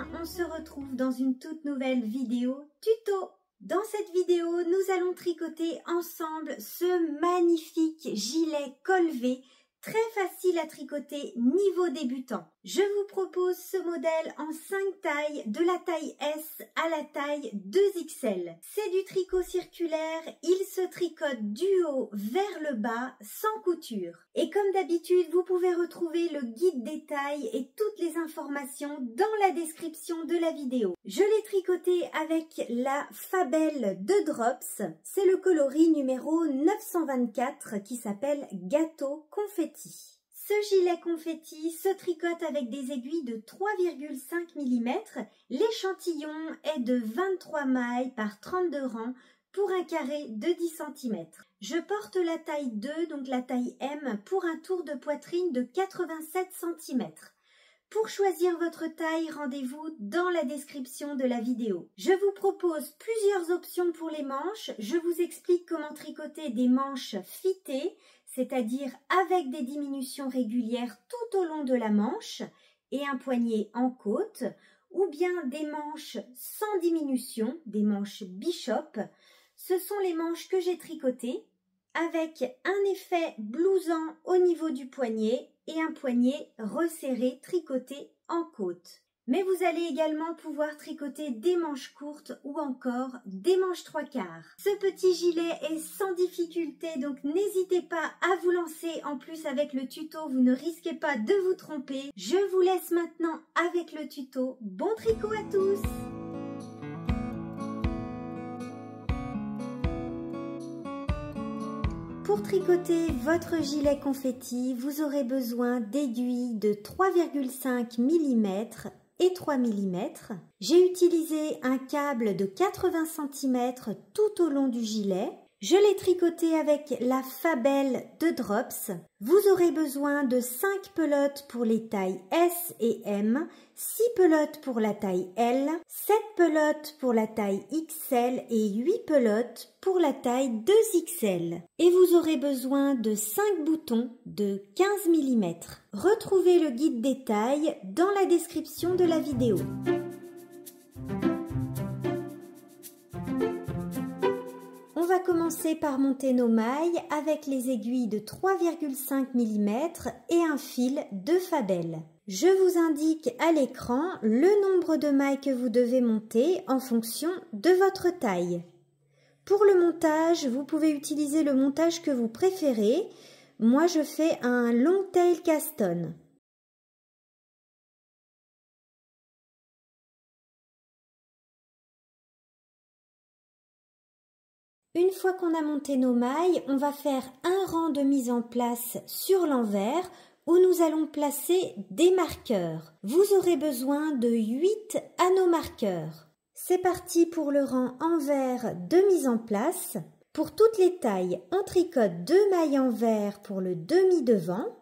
bien, on se retrouve dans une toute nouvelle vidéo tuto. Dans cette vidéo, nous allons tricoter ensemble ce magnifique gilet col V, très facile à tricoter niveau débutant. Je vous propose ce modèle en 5 tailles, de la taille S à la taille 2XL. C'est du tricot circulaire, il se tricote du haut vers le bas sans couture. Et comme d'habitude, vous pouvez retrouver le guide des tailles et toutes les informations dans la description de la vidéo. Je l'ai tricoté avec la Fabelle de Drops, c'est le coloris numéro 924 qui s'appelle Gâteau Confetti. Ce gilet confetti se tricote avec des aiguilles de 3,5 mm. L'échantillon est de 23 mailles par 32 rangs pour un carré de 10 cm. Je porte la taille 2, donc la taille M, pour un tour de poitrine de 87 cm. Pour choisir votre taille, rendez-vous dans la description de la vidéo. Je vous propose plusieurs options pour les manches. Je vous explique comment tricoter des manches fitées, c'est-à-dire avec des diminutions régulières tout au long de la manche et un poignet en côte, ou bien des manches sans diminution, des manches bishop. Ce sont les manches que j'ai tricotées avec un effet blousant au niveau du poignet et un poignet resserré tricoté en côte. Mais vous allez également pouvoir tricoter des manches courtes ou encore des manches 3/4. Ce petit gilet est sans difficulté, donc n'hésitez pas à vous lancer. En plus, avec le tuto, vous ne risquez pas de vous tromper. Je vous laisse maintenant avec le tuto. Bon tricot à tous! Pour tricoter votre gilet confetti, vous aurez besoin d'aiguilles de 3,5 mm et 3 mm. J'ai utilisé un câble de 80 cm tout au long du gilet. Je l'ai tricoté avec la Fabelle de Drops. Vous aurez besoin de 5 pelotes pour les tailles S et M, 6 pelotes pour la taille L, 7 pelotes pour la taille XL et 8 pelotes pour la taille 2XL. Et vous aurez besoin de 5 boutons de 15 mm. Retrouvez le guide des tailles dans la description de la vidéo. On va commencer par monter nos mailles avec les aiguilles de 3,5 mm et un fil de Fabelle. Je vous indique à l'écran le nombre de mailles que vous devez monter en fonction de votre taille. Pour le montage, vous pouvez utiliser le montage que vous préférez. Moi, je fais un long tail caston. Une fois qu'on a monté nos mailles, on va faire un rang de mise en place sur l'envers où nous allons placer des marqueurs. Vous aurez besoin de 8 anneaux marqueurs. C'est parti pour le rang envers de mise en place. Pour toutes les tailles, on tricote 2 mailles envers pour le demi-devant.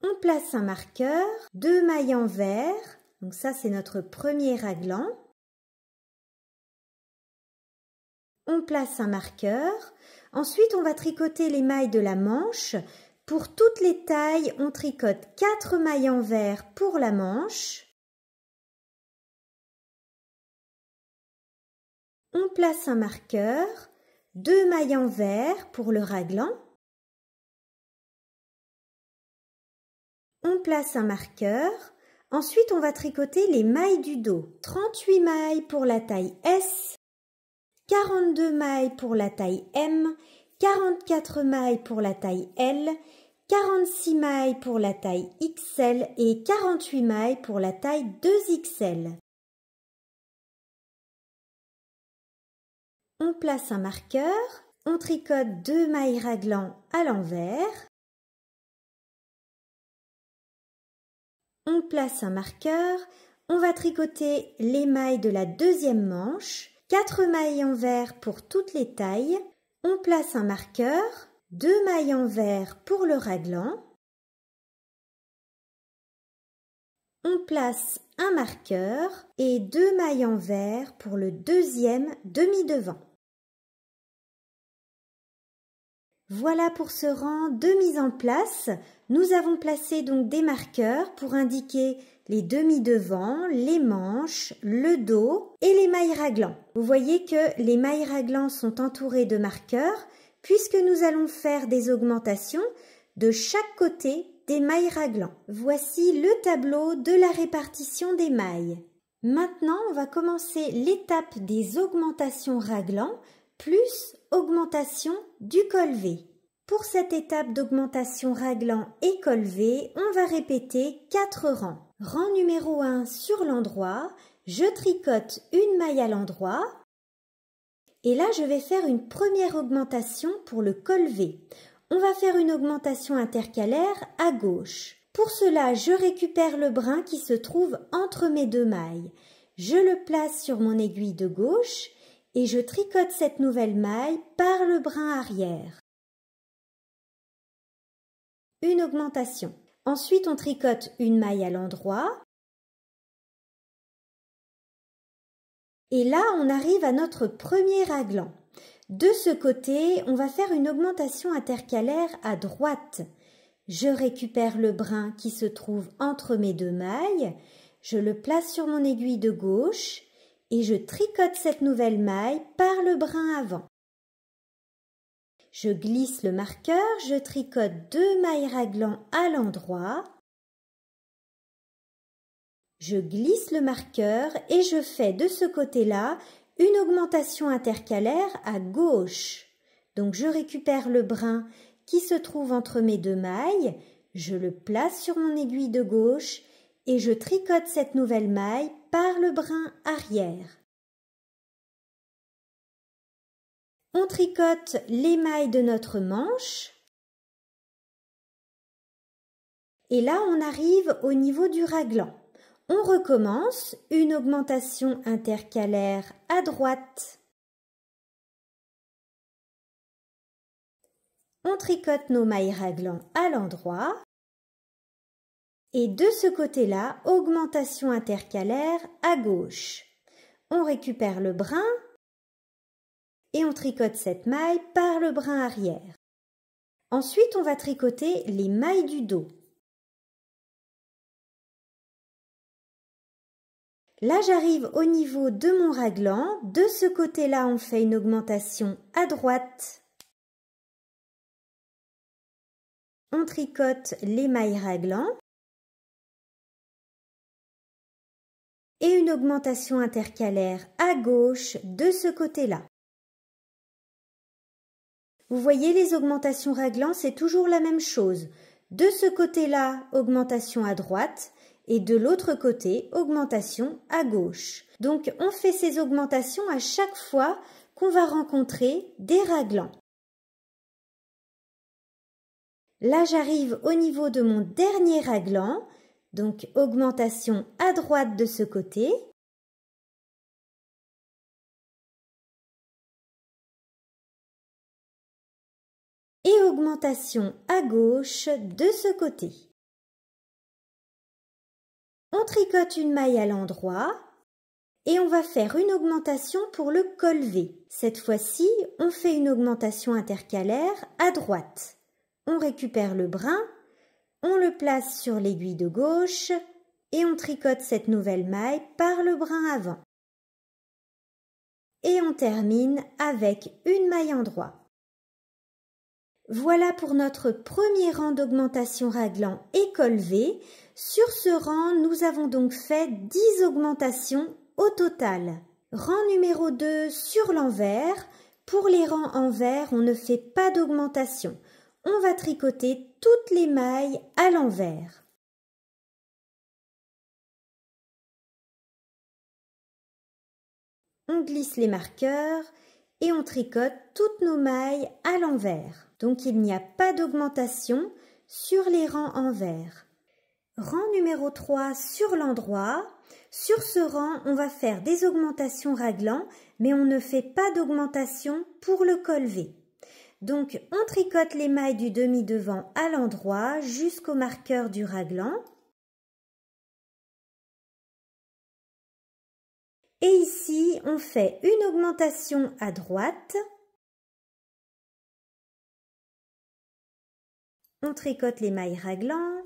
On place un marqueur, 2 mailles envers. Donc ça, c'est notre premier raglan. On place un marqueur. Ensuite, on va tricoter les mailles de la manche. Pour toutes les tailles, on tricote 4 mailles envers pour la manche. On place un marqueur, 2 mailles envers pour le raglan. On place un marqueur. Ensuite, on va tricoter les mailles du dos. 38 mailles pour la taille S. 42 mailles pour la taille M, 44 mailles pour la taille L, 46 mailles pour la taille XL et 48 mailles pour la taille 2XL. On place un marqueur, on tricote 2 mailles raglan à l'envers. On place un marqueur, on va tricoter les mailles de la deuxième manche. 4 mailles envers pour toutes les tailles, on place un marqueur, 2 mailles envers pour le raglan, on place un marqueur et 2 mailles envers pour le deuxième demi-devant. Voilà pour ce rang de mise en place. Nous avons placé donc des marqueurs pour indiquer les demi-devants, les manches, le dos et les mailles raglans. Vous voyez que les mailles raglans sont entourées de marqueurs puisque nous allons faire des augmentations de chaque côté des mailles raglans. Voici le tableau de la répartition des mailles. Maintenant, on va commencer l'étape des augmentations raglans plus augmentation du col V. Pour cette étape d'augmentation raglan et col V, on va répéter 4 rangs. Rang numéro 1 sur l'endroit, je tricote une maille à l'endroit et là je vais faire une première augmentation pour le col V. On va faire une augmentation intercalaire à gauche. Pour cela, je récupère le brin qui se trouve entre mes deux mailles. Je le place sur mon aiguille de gauche et je tricote cette nouvelle maille par le brin arrière. Une augmentation. Ensuite, on tricote une maille à l'endroit. Et là, on arrive à notre premier raglan. De ce côté, on va faire une augmentation intercalaire à droite. Je récupère le brin qui se trouve entre mes deux mailles. Je le place sur mon aiguille de gauche et je tricote cette nouvelle maille par le brin avant. Je glisse le marqueur, je tricote 2 mailles raglan à l'endroit. Je glisse le marqueur et je fais de ce côté-là une augmentation intercalaire à gauche. Donc je récupère le brin qui se trouve entre mes deux mailles, je le place sur mon aiguille de gauche et je tricote cette nouvelle maille par le brin arrière. On tricote les mailles de notre manche. Et là, on arrive au niveau du raglan. On recommence une augmentation intercalaire à droite. On tricote nos mailles raglan à l'endroit. Et de ce côté-là, augmentation intercalaire à gauche. On récupère le brin et on tricote cette maille par le brin arrière. Ensuite, on va tricoter les mailles du dos. Là, j'arrive au niveau de mon raglan. De ce côté-là, on fait une augmentation à droite. On tricote les mailles raglan. Et une augmentation intercalaire à gauche de ce côté-là. Vous voyez, les augmentations raglan, c'est toujours la même chose. De ce côté-là, augmentation à droite et de l'autre côté, augmentation à gauche. Donc, on fait ces augmentations à chaque fois qu'on va rencontrer des raglans. Là, j'arrive au niveau de mon dernier raglan. Donc, augmentation à droite de ce côté. Et augmentation à gauche de ce côté. On tricote une maille à l'endroit et on va faire une augmentation pour le col V. Cette fois-ci, on fait une augmentation intercalaire à droite. On récupère le brin. On le place sur l'aiguille de gauche et on tricote cette nouvelle maille par le brin avant. Et on termine avec une maille en droit. Voilà pour notre premier rang d'augmentation raglan et col V. Sur ce rang, nous avons donc fait 10 augmentations au total. Rang numéro 2 sur l'envers. Pour les rangs envers, on ne fait pas d'augmentation. On va tricoter toutes les mailles à l'envers. On glisse les marqueurs et on tricote toutes nos mailles à l'envers. Donc il n'y a pas d'augmentation sur les rangs envers. Rang numéro 3 sur l'endroit. Sur ce rang, on va faire des augmentations raglan, mais on ne fait pas d'augmentation pour le col V. Donc, on tricote les mailles du demi-devant à l'endroit jusqu'au marqueur du raglan. Et ici, on fait une augmentation à droite On tricote les mailles raglan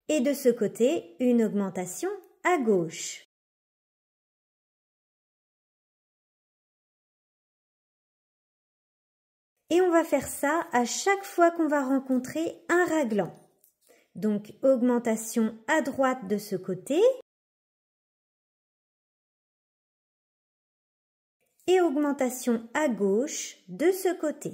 et de ce côté, une augmentation à gauche. Et on va faire ça à chaque fois qu'on va rencontrer un raglan. Donc, augmentation à droite de ce côté et augmentation à gauche de ce côté.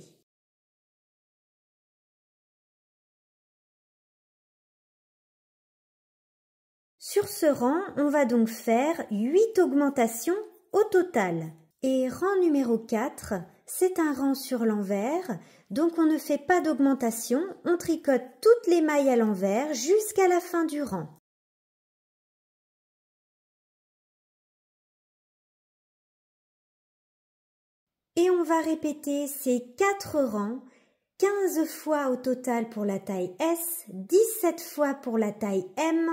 Sur ce rang, on va donc faire 8 augmentations au total. Et rang numéro 4, c'est un rang sur l'envers, donc on ne fait pas d'augmentation, on tricote toutes les mailles à l'envers jusqu'à la fin du rang. Et on va répéter ces 4 rangs 15 fois au total pour la taille S, 17 fois pour la taille M,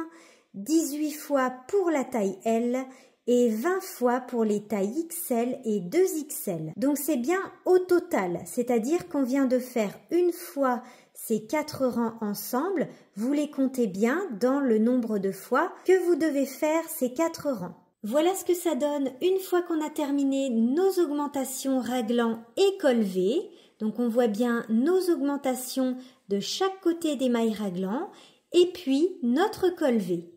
18 fois pour la taille L et 20 fois pour les tailles XL et 2XL. Donc c'est bien au total, c'est-à-dire qu'on vient de faire une fois ces 4 rangs ensemble, vous les comptez bien dans le nombre de fois que vous devez faire ces 4 rangs. Voilà ce que ça donne une fois qu'on a terminé nos augmentations raglan et col V. Donc on voit bien nos augmentations de chaque côté des mailles raglan et puis notre col V.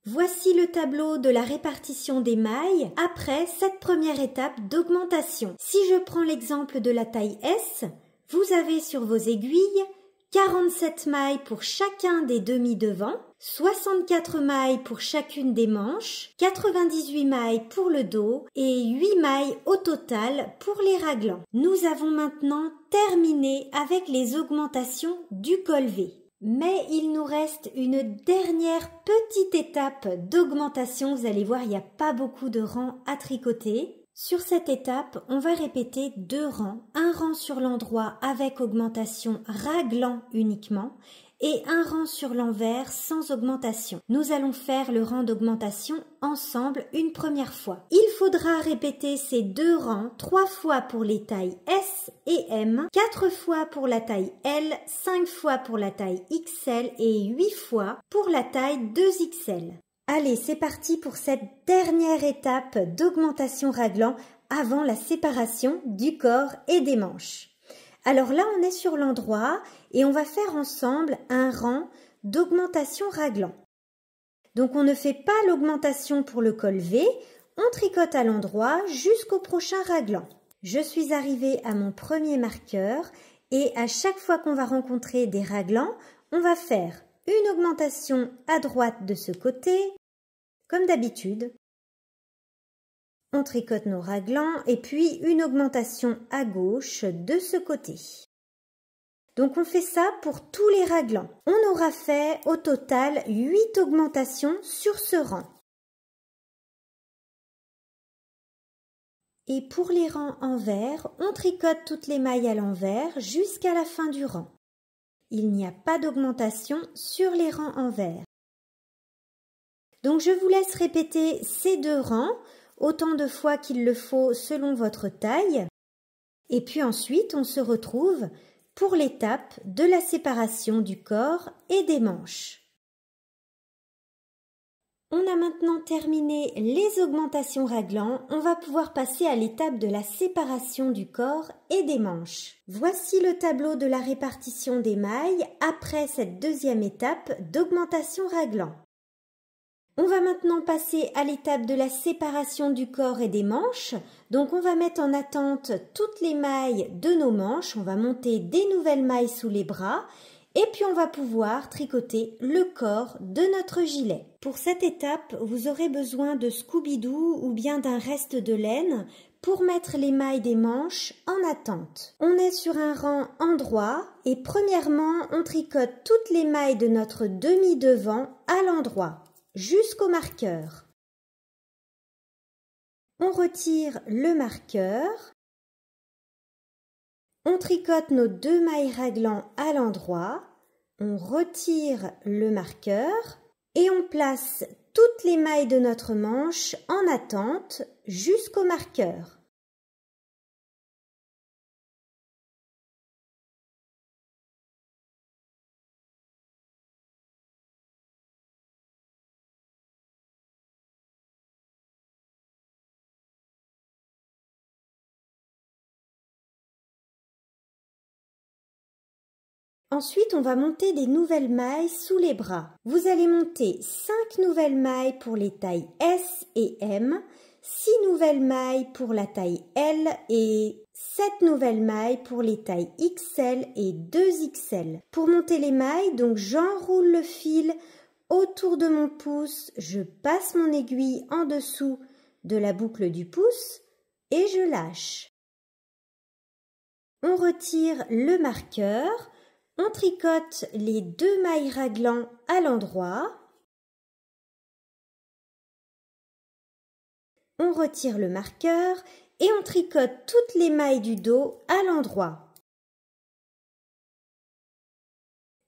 Voici le tableau de la répartition des mailles après cette première étape d'augmentation. Si je prends l'exemple de la taille S, vous avez sur vos aiguilles 47 mailles pour chacun des demi-devants, 64 mailles pour chacune des manches, 98 mailles pour le dos et 8 mailles au total pour les raglans. Nous avons maintenant terminé avec les augmentations du col V. Mais il nous reste une dernière petite étape d'augmentation. Vous allez voir, il n'y a pas beaucoup de rangs à tricoter. Sur cette étape, on va répéter 2 rangs. Un rang sur l'endroit avec augmentation raglan uniquement et un rang sur l'envers sans augmentation. Nous allons faire le rang d'augmentation ensemble une première fois. Il faudra répéter ces 2 rangs 3 fois pour les tailles S et M, 4 fois pour la taille L, 5 fois pour la taille XL et 8 fois pour la taille 2XL. Allez, c'est parti pour cette dernière étape d'augmentation raglan avant la séparation du corps et des manches. Alors là, on est sur l'endroit et on va faire ensemble un rang d'augmentation raglan. Donc on ne fait pas l'augmentation pour le col V, on tricote à l'endroit jusqu'au prochain raglan. Je suis arrivée à mon premier marqueur et à chaque fois qu'on va rencontrer des raglans, on va faire une augmentation à droite de ce côté, comme d'habitude. On tricote nos raglans et puis une augmentation à gauche de ce côté. Donc on fait ça pour tous les raglans. On aura fait au total 8 augmentations sur ce rang. Et pour les rangs envers, on tricote toutes les mailles à l'envers jusqu'à la fin du rang. Il n'y a pas d'augmentation sur les rangs envers. Donc je vous laisse répéter ces 2 rangs autant de fois qu'il le faut selon votre taille. Et puis ensuite, on se retrouve pour l'étape de la séparation du corps et des manches. On a maintenant terminé les augmentations raglan, on va pouvoir passer à l'étape de la séparation du corps et des manches. Voici le tableau de la répartition des mailles après cette deuxième étape d'augmentation raglan. On va maintenant passer à l'étape de la séparation du corps et des manches. Donc on va mettre en attente toutes les mailles de nos manches, on va monter des nouvelles mailles sous les bras et puis on va pouvoir tricoter le corps de notre gilet. Pour cette étape, vous aurez besoin de Scooby-Doo ou bien d'un reste de laine pour mettre les mailles des manches en attente. On est sur un rang endroit et premièrement, on tricote toutes les mailles de notre demi-devant à l'endroit, jusqu'au marqueur. On retire le marqueur. On tricote nos 2 mailles raglan à l'endroit. On retire le marqueur et on place toutes les mailles de notre manche en attente jusqu'au marqueur. Ensuite, on va monter des nouvelles mailles sous les bras. Vous allez monter 5 nouvelles mailles pour les tailles S et M, 6 nouvelles mailles pour la taille L et 7 nouvelles mailles pour les tailles XL et 2XL. Pour monter les mailles, donc j'enroule le fil autour de mon pouce, je passe mon aiguille en dessous de la boucle du pouce et je lâche. On retire le marqueur. On tricote les 2 mailles raglan à l'endroit. On retire le marqueur et on tricote toutes les mailles du dos à l'endroit.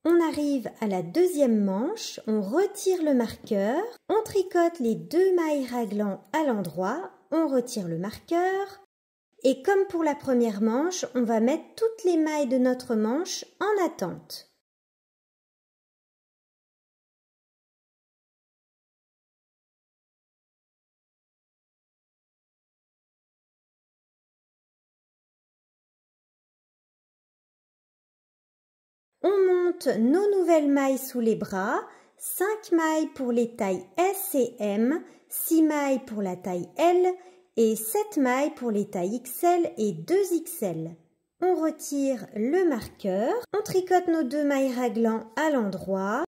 On arrive à la deuxième manche, on retire le marqueur, on tricote les 2 mailles raglan à l'endroit, on retire le marqueur. Et comme pour la première manche, on va mettre toutes les mailles de notre manche en attente. On monte nos nouvelles mailles sous les bras, 5 mailles pour les tailles S et M, 6 mailles pour la taille L et 7 mailles pour les tailles XL et 2XL. On retire le marqueur, on tricote nos 2 mailles raglan à l'endroit,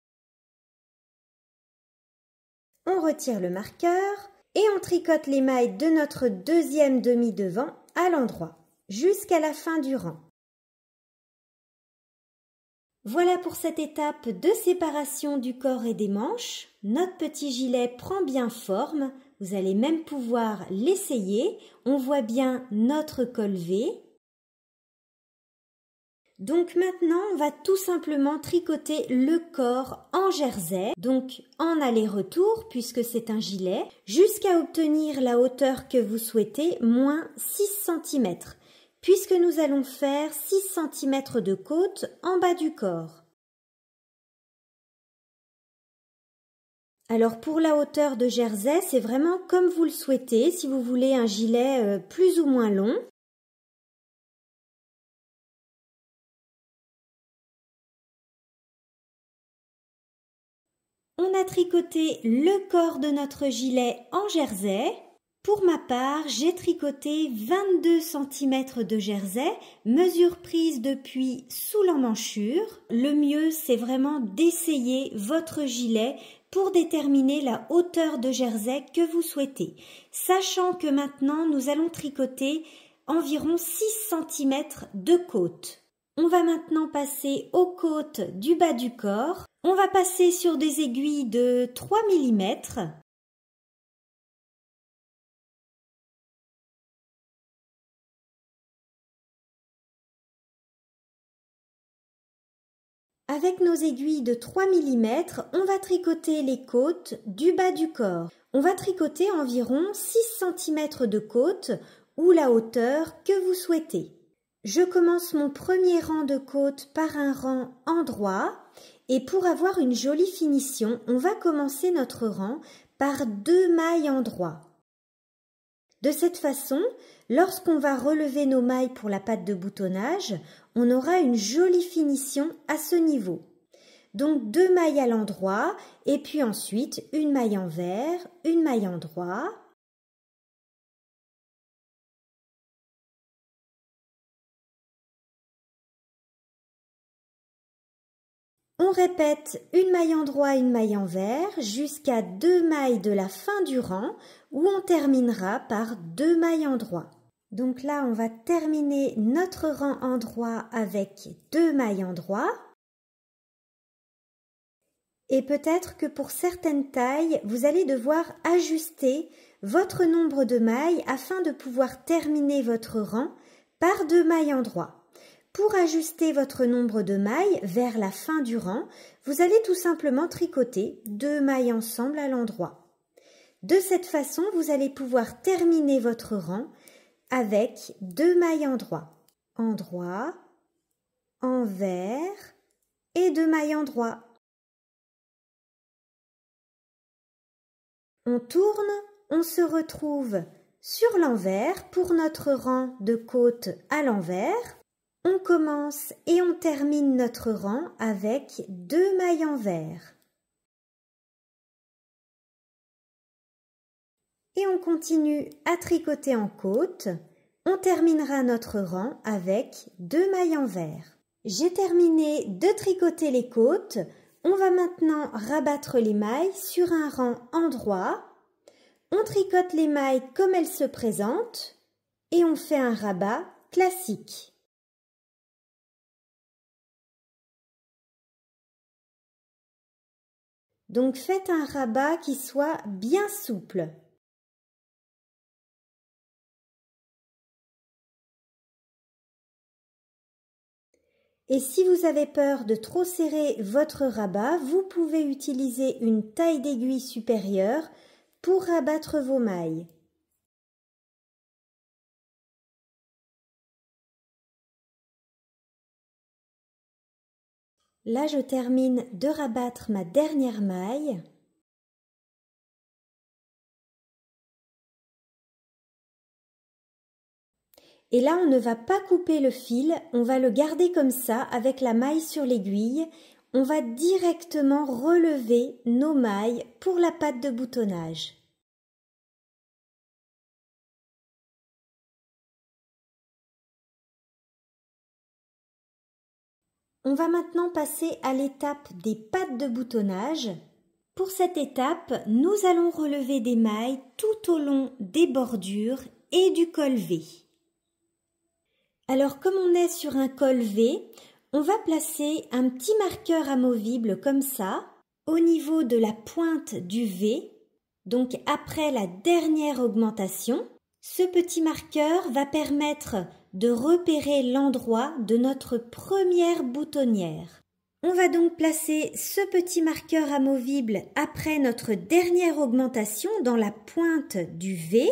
on retire le marqueur et on tricote les mailles de notre deuxième demi-devant à l'endroit, jusqu'à la fin du rang. Voilà pour cette étape de séparation du corps et des manches. Notre petit gilet prend bien forme. Vous allez même pouvoir l'essayer. On voit bien notre col V. Donc maintenant, on va tout simplement tricoter le corps en jersey, donc en aller-retour puisque c'est un gilet, jusqu'à obtenir la hauteur que vous souhaitez, moins 6 cm. Puisque nous allons faire 6 cm de côte en bas du corps. Alors pour la hauteur de jersey, c'est vraiment comme vous le souhaitez, si vous voulez un gilet plus ou moins long. On a tricoté le corps de notre gilet en jersey. Pour ma part, j'ai tricoté 22 cm de jersey, mesure prise depuis sous l'emmanchure. Le mieux, c'est vraiment d'essayer votre gilet pour déterminer la hauteur de jersey que vous souhaitez. Sachant que maintenant, nous allons tricoter environ 6 cm de côte. On va maintenant passer aux côtes du bas du corps. On va passer sur des aiguilles de 3 mm. Avec nos aiguilles de 3 mm, on va tricoter les côtes du bas du corps. On va tricoter environ 6 cm de côte ou la hauteur que vous souhaitez. Je commence mon premier rang de côte par un rang en droit et pour avoir une jolie finition, on va commencer notre rang par 2 mailles en droit. De cette façon, lorsqu'on va relever nos mailles pour la patte de boutonnage, on aura une jolie finition à ce niveau. Donc 2 mailles à l'endroit et puis ensuite une maille envers, une maille en droit. On répète une maille en droit, une maille envers jusqu'à 2 mailles de la fin du rang où on terminera par 2 mailles en droit. Donc là, on va terminer notre rang en droit avec 2 mailles en droit. Et peut-être que pour certaines tailles, vous allez devoir ajuster votre nombre de mailles afin de pouvoir terminer votre rang par 2 mailles en droit. Pour ajuster votre nombre de mailles vers la fin du rang, vous allez tout simplement tricoter 2 mailles ensemble à l'endroit. De cette façon, vous allez pouvoir terminer votre rang avec 2 mailles en droit, envers et 2 mailles en droit. On tourne, on se retrouve sur l'envers pour notre rang de côte à l'envers. On commence et on termine notre rang avec 2 mailles envers. Et on continue à tricoter en côte. On terminera notre rang avec 2 mailles envers. J'ai terminé de tricoter les côtes. On va maintenant rabattre les mailles sur un rang endroit. On tricote les mailles comme elles se présentent et on fait un rabat classique. Donc faites un rabat qui soit bien souple. Et si vous avez peur de trop serrer votre rabat, vous pouvez utiliser une taille d'aiguille supérieure pour rabattre vos mailles. Là, je termine de rabattre ma dernière maille. Et là, on ne va pas couper le fil, on va le garder comme ça avec la maille sur l'aiguille. On va directement relever nos mailles pour la patte de boutonnage. On va maintenant passer à l'étape des pattes de boutonnage. Pour cette étape, nous allons relever des mailles tout au long des bordures et du col V. Alors comme on est sur un col V, on va placer un petit marqueur amovible comme ça au niveau de la pointe du V, donc après la dernière augmentation. Ce petit marqueur va permettre de repérer l'endroit de notre première boutonnière. On va donc placer ce petit marqueur amovible après notre dernière augmentation dans la pointe du V.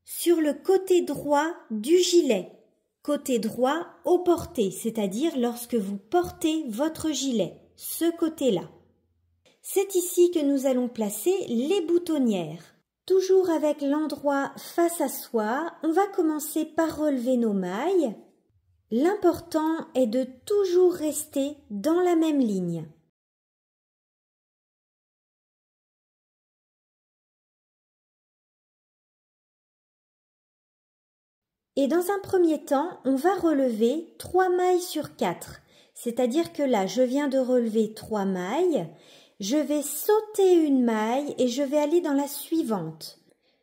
Sur le côté droit du gilet, côté droit au porté, c'est-à-dire lorsque vous portez votre gilet, ce côté-là. C'est ici que nous allons placer les boutonnières. Toujours avec l'endroit face à soi, on va commencer par relever nos mailles. L'important est de toujours rester dans la même ligne. Et dans un premier temps, on va relever 3 mailles sur 4. C'est-à-dire que là, je viens de relever 3 mailles. Je vais sauter une maille et je vais aller dans la suivante.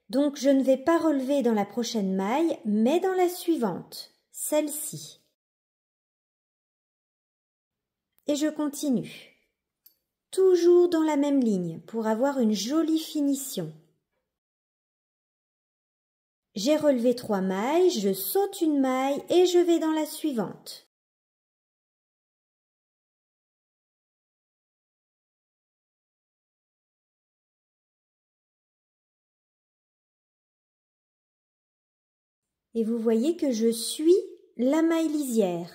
Donc, je ne vais pas relever dans la prochaine maille, mais dans la suivante, celle-ci. Et je continue. Toujours dans la même ligne pour avoir une jolie finition. J'ai relevé 3 mailles, je saute une maille et je vais dans la suivante. Et vous voyez que je suis la maille lisière.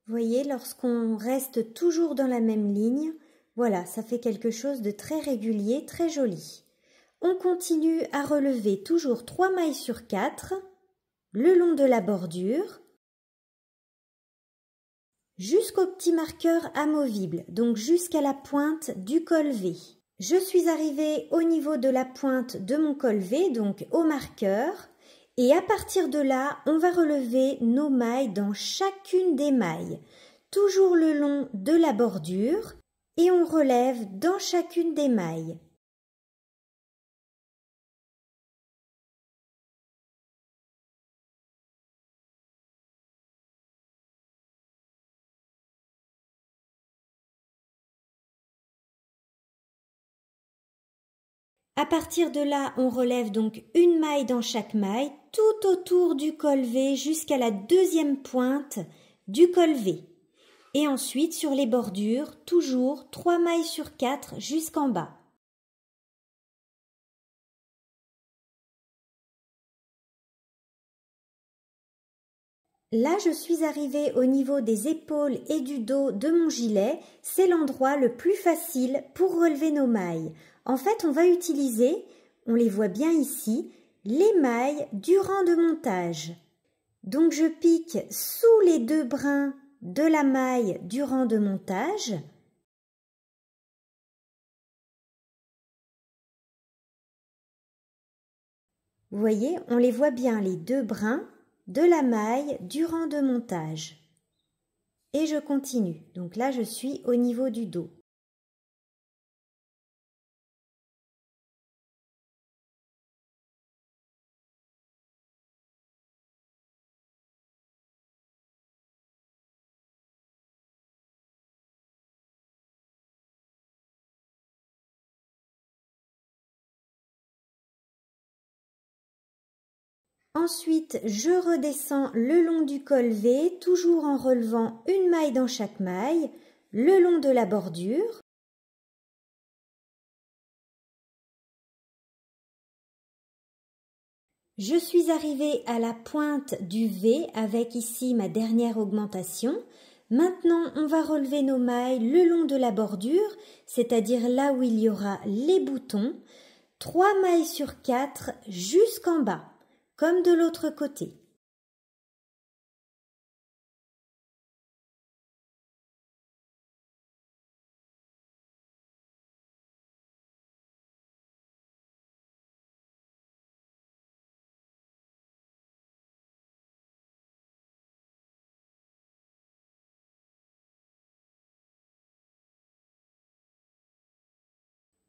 Vous voyez, lorsqu'on reste toujours dans la même ligne, voilà, ça fait quelque chose de très régulier, très joli. On continue à relever toujours 3 mailles sur 4 le long de la bordure jusqu'au petit marqueur amovible, donc jusqu'à la pointe du col V. Je suis arrivée au niveau de la pointe de mon col V, donc au marqueur, et à partir de là, on va relever nos mailles dans chacune des mailles, toujours le long de la bordure, et on relève dans chacune des mailles. À partir de là, on relève donc une maille dans chaque maille, tout autour du col V jusqu'à la deuxième pointe du col V. Et ensuite, sur les bordures, toujours 3 mailles sur 4 jusqu'en bas. Là, je suis arrivée au niveau des épaules et du dos de mon gilet. C'est l'endroit le plus facile pour relever nos mailles. En fait, on va utiliser, on les voit bien ici, les mailles du rang de montage. Donc, je pique sous les 2 brins de la maille du rang de montage. Vous voyez, on les voit bien, les 2 brins de la maille du rang de montage. Et je continue. Donc là, je suis au niveau du dos. Ensuite, je redescends le long du col V, toujours en relevant une maille dans chaque maille, le long de la bordure. Je suis arrivée à la pointe du V avec ici ma dernière augmentation. Maintenant, on va relever nos mailles le long de la bordure, c'est-à-dire là où il y aura les boutons, 3 mailles sur 4 jusqu'en bas, comme de l'autre côté.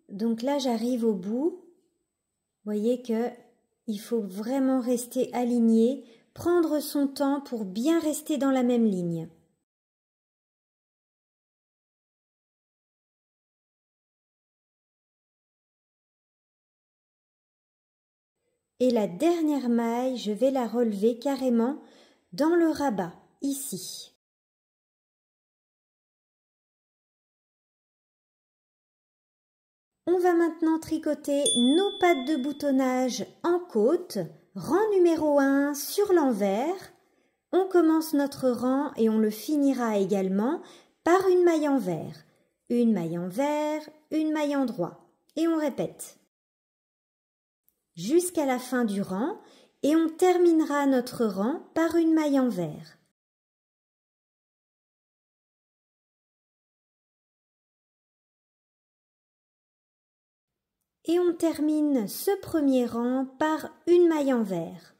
Donc là, j'arrive au bout. Vous voyez que il faut vraiment rester aligné, prendre son temps pour bien rester dans la même ligne. Et la dernière maille, je vais la relever carrément dans le rabat, ici. On va maintenant tricoter nos pattes de boutonnage en côte, rang numéro 1 sur l'envers. On commence notre rang et on le finira également par une maille envers. Une maille envers, une maille endroit. Et on répète. Jusqu'à la fin du rang et on terminera notre rang par une maille envers. Et on termine ce premier rang par une maille envers.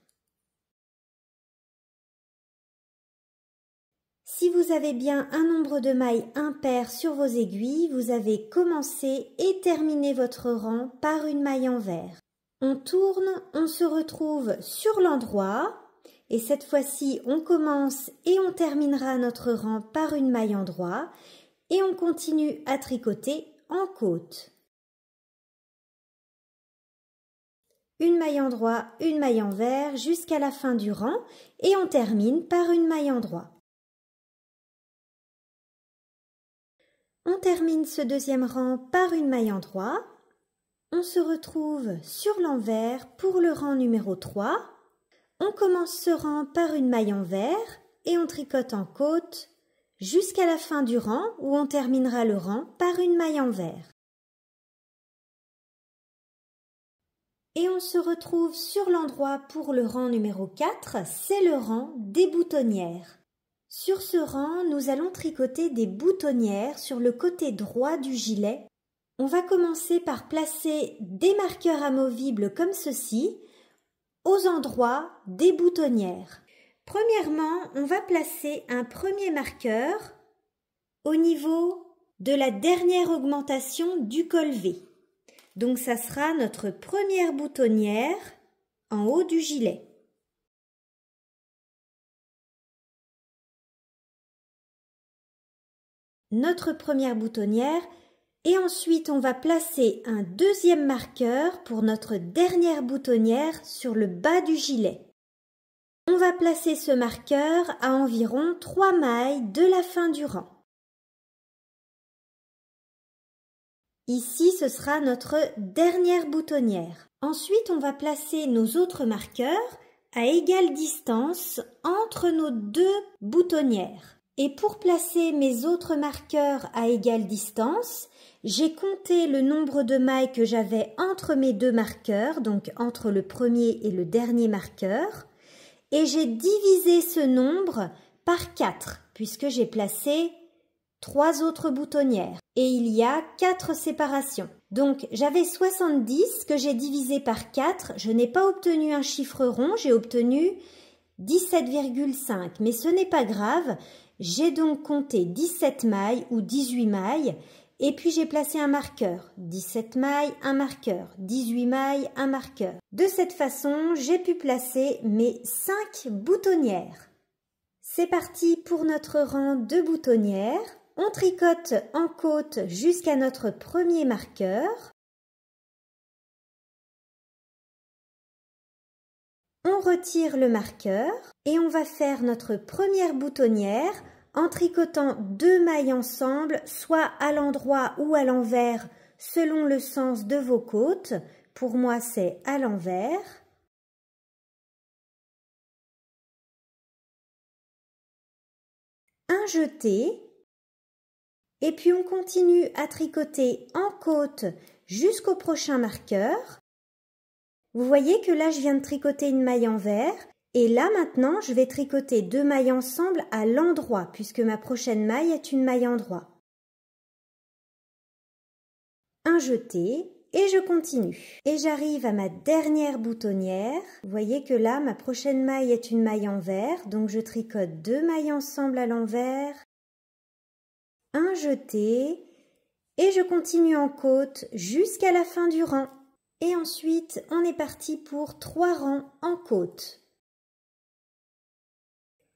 Si vous avez bien un nombre de mailles impair sur vos aiguilles, vous avez commencé et terminé votre rang par une maille envers. On tourne, on se retrouve sur l'endroit et cette fois-ci on commence et on terminera notre rang par une maille endroit et on continue à tricoter en côte. Une maille endroit, une maille envers jusqu'à la fin du rang et on termine par une maille endroit. On termine ce deuxième rang par une maille endroit. On se retrouve sur l'envers pour le rang numéro 3. On commence ce rang par une maille envers et on tricote en côte jusqu'à la fin du rang où on terminera le rang par une maille envers. Et on se retrouve sur l'endroit pour le rang numéro 4, c'est le rang des boutonnières. Sur ce rang, nous allons tricoter des boutonnières sur le côté droit du gilet. On va commencer par placer des marqueurs amovibles comme ceci aux endroits des boutonnières. Premièrement, on va placer un premier marqueur au niveau de la dernière augmentation du col V. Donc ça sera notre première boutonnière en haut du gilet. Notre première boutonnière, Et ensuite, on va placer un deuxième marqueur pour notre dernière boutonnière sur le bas du gilet. On va placer ce marqueur à environ 3 mailles de la fin du rang. Ici, ce sera notre dernière boutonnière. Ensuite, on va placer nos autres marqueurs à égale distance entre nos deux boutonnières. Et pour placer mes autres marqueurs à égale distance, j'ai compté le nombre de mailles que j'avais entre mes deux marqueurs, donc entre le premier et le dernier marqueur, et j'ai divisé ce nombre par 4, puisque j'ai placé 3 autres boutonnières. Et il y a 4 séparations. Donc j'avais 70 que j'ai divisé par 4. Je n'ai pas obtenu un chiffre rond, j'ai obtenu 17,5. Mais ce n'est pas grave. J'ai donc compté 17 mailles ou 18 mailles. Et puis j'ai placé un marqueur. 17 mailles, un marqueur. 18 mailles, un marqueur. De cette façon, j'ai pu placer mes 5 boutonnières. C'est parti pour notre rang de boutonnières. On tricote en côte jusqu'à notre premier marqueur. On retire le marqueur et on va faire notre première boutonnière en tricotant 2 mailles ensemble, soit à l'endroit ou à l'envers, selon le sens de vos côtes. Pour moi, c'est à l'envers. Un jeté. Et puis on continue à tricoter en côte jusqu'au prochain marqueur. Vous voyez que là, je viens de tricoter une maille envers. Et là, maintenant, je vais tricoter 2 mailles ensemble à l'endroit, puisque ma prochaine maille est une maille endroit. Un jeté, et je continue. Et j'arrive à ma dernière boutonnière. Vous voyez que là, ma prochaine maille est une maille envers, donc je tricote 2 mailles ensemble à l'envers. Un jeté, et je continue en côte jusqu'à la fin du rang. Et ensuite, on est parti pour 3 rangs en côte.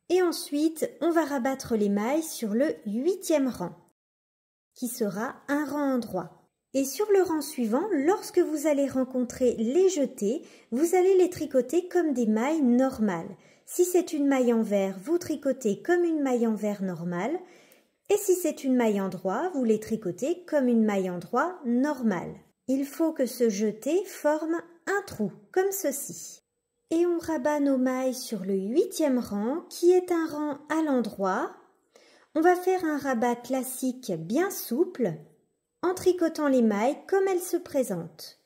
Et ensuite, on va rabattre les mailles sur le 8e rang, qui sera un rang endroit. Et sur le rang suivant, lorsque vous allez rencontrer les jetés, vous allez les tricoter comme des mailles normales. Si c'est une maille envers, vous tricotez comme une maille envers normale. Et si c'est une maille endroit, vous les tricotez comme une maille endroit normale. Il faut que ce jeté forme un trou, comme ceci. Et on rabat nos mailles sur le 8e rang, qui est un rang à l'endroit. On va faire un rabat classique bien souple, en tricotant les mailles comme elles se présentent.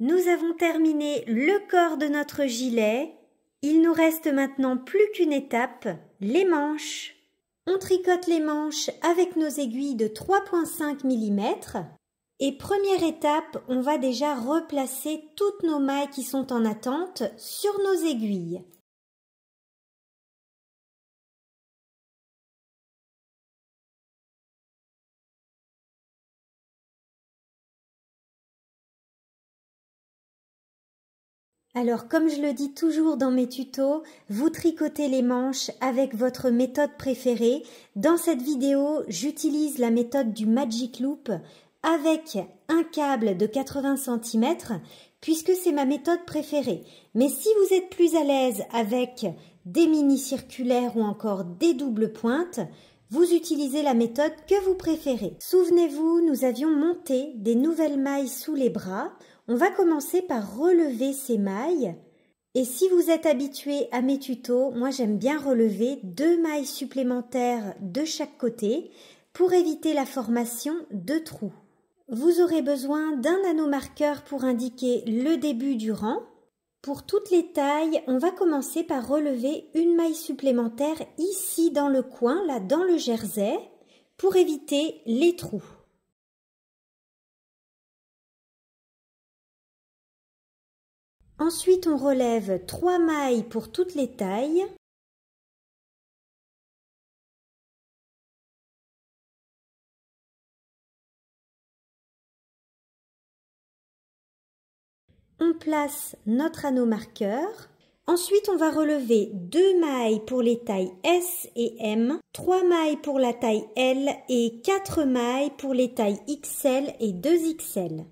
Nous avons terminé le corps de notre gilet. Il nous reste maintenant plus qu'une étape, les manches. On tricote les manches avec nos aiguilles de 3,5 mm. Et première étape, on va déjà replacer toutes nos mailles qui sont en attente sur nos aiguilles. Alors, comme je le dis toujours dans mes tutos, vous tricotez les manches avec votre méthode préférée. Dans cette vidéo, j'utilise la méthode du Magic Loop avec un câble de 80 cm puisque c'est ma méthode préférée. Mais si vous êtes plus à l'aise avec des mini circulaires ou encore des doubles pointes, vous utilisez la méthode que vous préférez. Souvenez-vous, nous avions monté des nouvelles mailles sous les bras. On va commencer par relever ces mailles. Et si vous êtes habitué à mes tutos, moi j'aime bien relever 2 mailles supplémentaires de chaque côté pour éviter la formation de trous. Vous aurez besoin d'un anneau marqueur pour indiquer le début du rang. Pour toutes les tailles, on va commencer par relever une maille supplémentaire ici dans le coin, là dans le jersey, pour éviter les trous. Ensuite, on relève 3 mailles pour toutes les tailles. on place notre anneau marqueur. Ensuite, on va relever 2 mailles pour les tailles S et M, 3 mailles pour la taille L et 4 mailles pour les tailles XL et 2XL.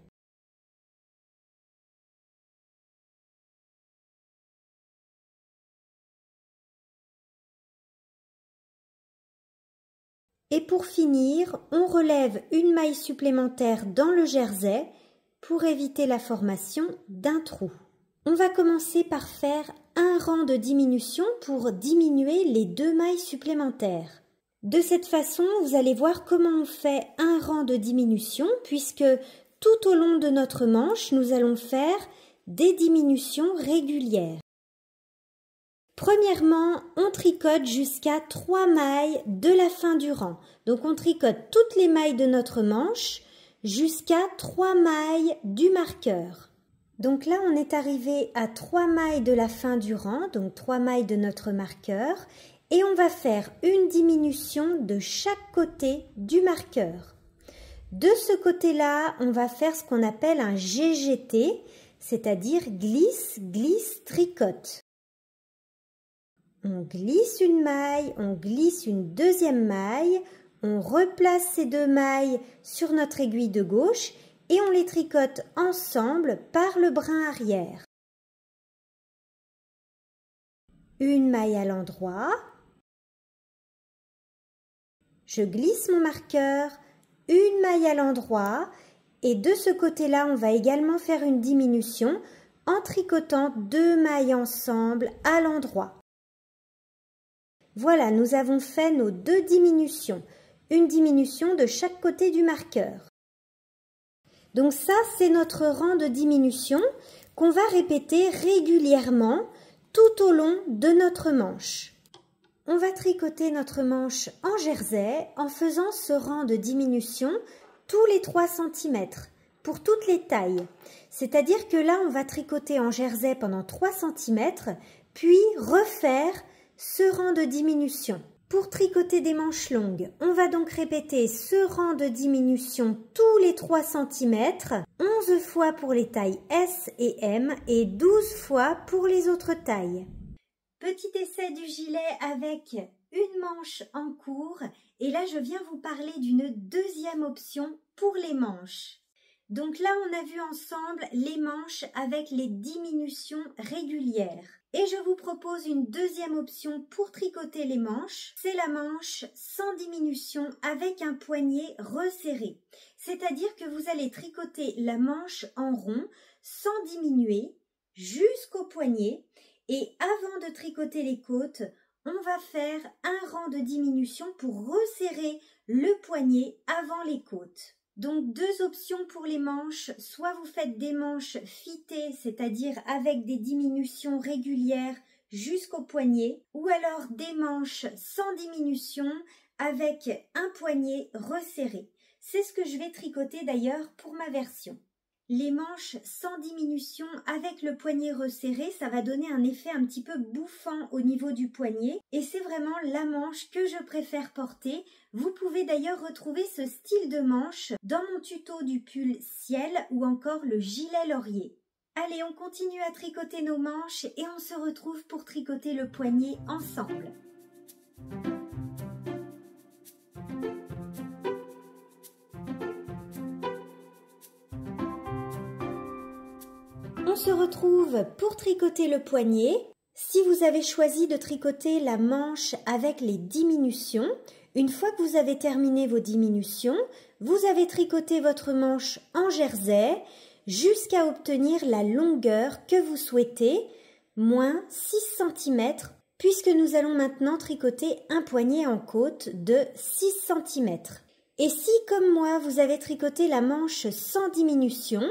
Et pour finir, on relève une maille supplémentaire dans le jersey pour éviter la formation d'un trou. On va commencer par faire un rang de diminution pour diminuer les 2 mailles supplémentaires. De cette façon, vous allez voir comment on fait un rang de diminution puisque tout au long de notre manche, nous allons faire des diminutions régulières. Premièrement, on tricote jusqu'à 3 mailles de la fin du rang. Donc on tricote toutes les mailles de notre manche jusqu'à 3 mailles du marqueur. Donc là, on est arrivé à 3 mailles de la fin du rang, donc 3 mailles de notre marqueur. Et on va faire une diminution de chaque côté du marqueur. De ce côté-là, on va faire ce qu'on appelle un GGT, c'est-à-dire glisse, glisse, tricote. On glisse une maille, on glisse une deuxième maille, on replace ces 2 mailles sur notre aiguille de gauche et on les tricote ensemble par le brin arrière. Une maille à l'endroit. Je glisse mon marqueur, une maille à l'endroit et de ce côté-là, on va également faire une diminution en tricotant 2 mailles ensemble à l'endroit. Voilà, nous avons fait nos 2 diminutions, une diminution de chaque côté du marqueur. Donc ça, c'est notre rang de diminution qu'on va répéter régulièrement tout au long de notre manche. On va tricoter notre manche en jersey en faisant ce rang de diminution tous les 3 cm pour toutes les tailles. C'est-à-dire que là, on va tricoter en jersey pendant 3 cm, puis refaire ce rang de diminution. Pour tricoter des manches longues, on va donc répéter ce rang de diminution tous les 3 cm, 11 fois pour les tailles S et M et 12 fois pour les autres tailles. Petit essai du gilet avec une manche en cours et là je viens vous parler d'une deuxième option pour les manches. Donc là on a vu ensemble les manches avec les diminutions régulières. Et je vous propose une deuxième option pour tricoter les manches, c'est la manche sans diminution avec un poignet resserré. C'est-à-dire que vous allez tricoter la manche en rond sans diminuer jusqu'au poignet et avant de tricoter les côtes, on va faire un rang de diminution pour resserrer le poignet avant les côtes. Donc 2 options pour les manches, soit vous faites des manches fitées, c'est-à-dire avec des diminutions régulières jusqu'au poignet, ou alors des manches sans diminution avec un poignet resserré. C'est ce que je vais tricoter d'ailleurs pour ma version. Les manches sans diminution avec le poignet resserré, ça va donner un effet un petit peu bouffant au niveau du poignet et c'est vraiment la manche que je préfère porter. Vous pouvez d'ailleurs retrouver ce style de manche dans mon tuto du pull ciel ou encore le gilet laurier. Allez, on continue à tricoter nos manches et on se retrouve pour tricoter le poignet ensemble. On se retrouve pour tricoter le poignet. Si vous avez choisi de tricoter la manche avec les diminutions, une fois que vous avez terminé vos diminutions, vous avez tricoté votre manche en jersey jusqu'à obtenir la longueur que vous souhaitez, moins 6 cm, puisque nous allons maintenant tricoter un poignet en côte de 6 cm. Et si, comme moi, vous avez tricoté la manche sans diminution,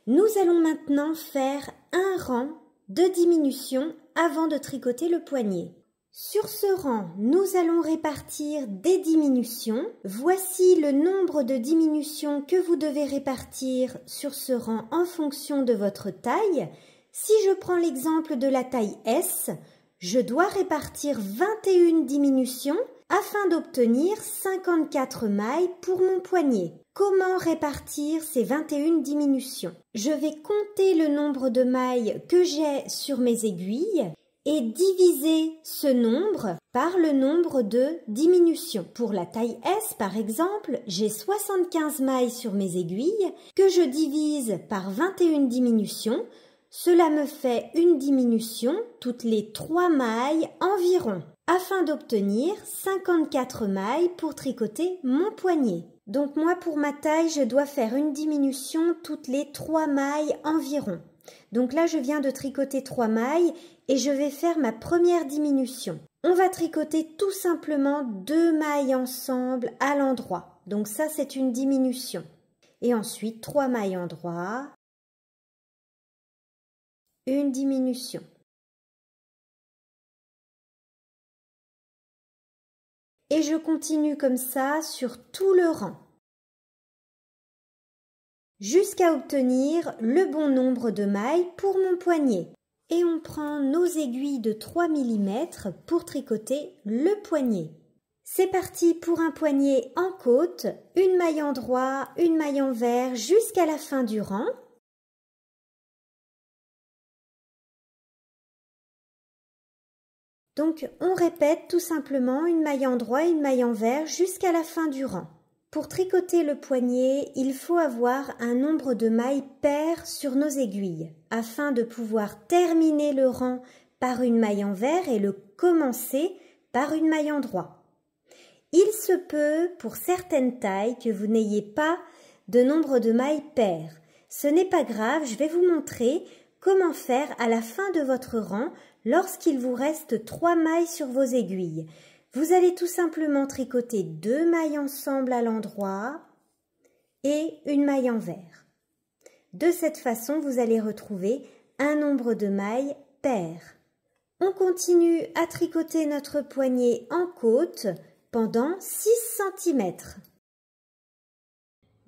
nous allons maintenant faire un rang de diminution avant de tricoter le poignet. Sur ce rang, nous allons répartir des diminutions. Voici le nombre de diminutions que vous devez répartir sur ce rang en fonction de votre taille. Si je prends l'exemple de la taille S, Je dois répartir 21 diminutions afin d'obtenir 54 mailles pour mon poignet. Comment répartir ces 21 diminutions? Je vais compter le nombre de mailles que j'ai sur mes aiguilles et diviser ce nombre par le nombre de diminutions. Pour la taille S, par exemple, j'ai 75 mailles sur mes aiguilles que je divise par 21 diminutions. Cela me fait une diminution toutes les 3 mailles environ, afin d'obtenir 54 mailles pour tricoter mon poignet. Donc moi, pour ma taille, je dois faire une diminution toutes les 3 mailles environ. Donc là, je viens de tricoter 3 mailles et je vais faire ma première diminution. On va tricoter tout simplement 2 mailles ensemble à l'endroit. Donc ça, c'est une diminution. Et ensuite, 3 mailles endroit, une diminution. Et je continue comme ça sur tout le rang, jusqu'à obtenir le bon nombre de mailles pour mon poignet. Et on prend nos aiguilles de 3 mm pour tricoter le poignet. C'est parti pour un poignet en côte, une maille endroit, une maille envers jusqu'à la fin du rang. Donc on répète tout simplement une maille endroit, une maille envers jusqu'à la fin du rang. Pour tricoter le poignet, il faut avoir un nombre de mailles paires sur nos aiguilles, afin de pouvoir terminer le rang par une maille envers et le commencer par une maille endroit. Il se peut, pour certaines tailles, que vous n'ayez pas de nombre de mailles paires. Ce n'est pas grave, je vais vous montrer comment faire à la fin de votre rang lorsqu'il vous reste 3 mailles sur vos aiguilles. Vous allez tout simplement tricoter 2 mailles ensemble à l'endroit et une maille envers. De cette façon, vous allez retrouver un nombre de mailles paires. On continue à tricoter notre poignet en côte pendant 6 cm.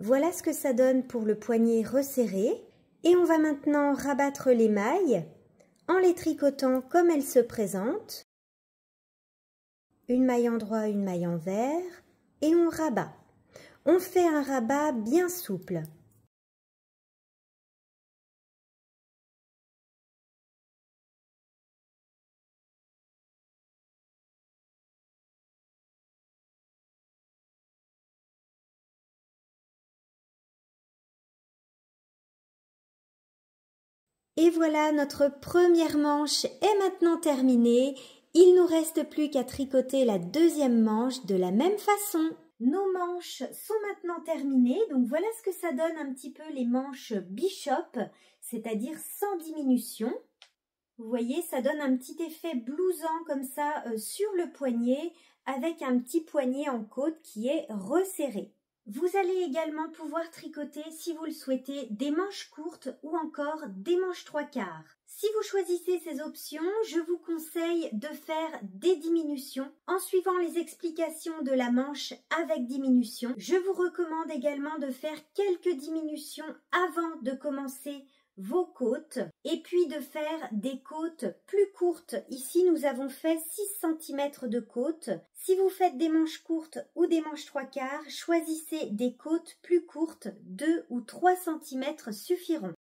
Voilà ce que ça donne pour le poignet resserré. Et on va maintenant rabattre les mailles en les tricotant comme elles se présentent. Une maille endroit, une maille envers et on rabat. On fait un rabat bien souple. Et voilà, notre première manche est maintenant terminée. Il ne nous reste plus qu'à tricoter la deuxième manche de la même façon. Nos manches sont maintenant terminées, donc voilà ce que ça donne un petit peu les manches bishop, c'est-à-dire sans diminution. Vous voyez, ça donne un petit effet blousant comme ça sur le poignet, avec un petit poignet en côte qui est resserré. Vous allez également pouvoir tricoter, si vous le souhaitez, des manches courtes ou encore des manches 3/4. Si vous choisissez ces options, je vous conseille de faire des diminutions en suivant les explications de la manche avec diminution. Je vous recommande également de faire quelques diminutions avant de commencer vos côtes et puis de faire des côtes plus courtes. Ici, nous avons fait 6 cm de côte. Si vous faites des manches courtes ou des manches 3/4, choisissez des côtes plus courtes, 2 ou 3 cm suffiront.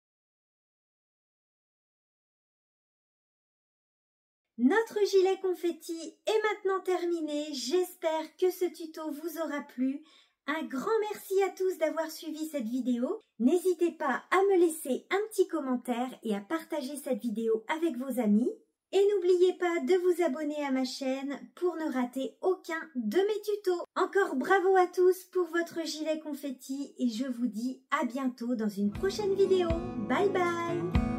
Notre gilet confetti est maintenant terminé. J'espère que ce tuto vous aura plu. Un grand merci à tous d'avoir suivi cette vidéo. N'hésitez pas à me laisser un petit commentaire et à partager cette vidéo avec vos amis. Et n'oubliez pas de vous abonner à ma chaîne pour ne rater aucun de mes tutos. Encore bravo à tous pour votre gilet confetti et je vous dis à bientôt dans une prochaine vidéo. Bye bye!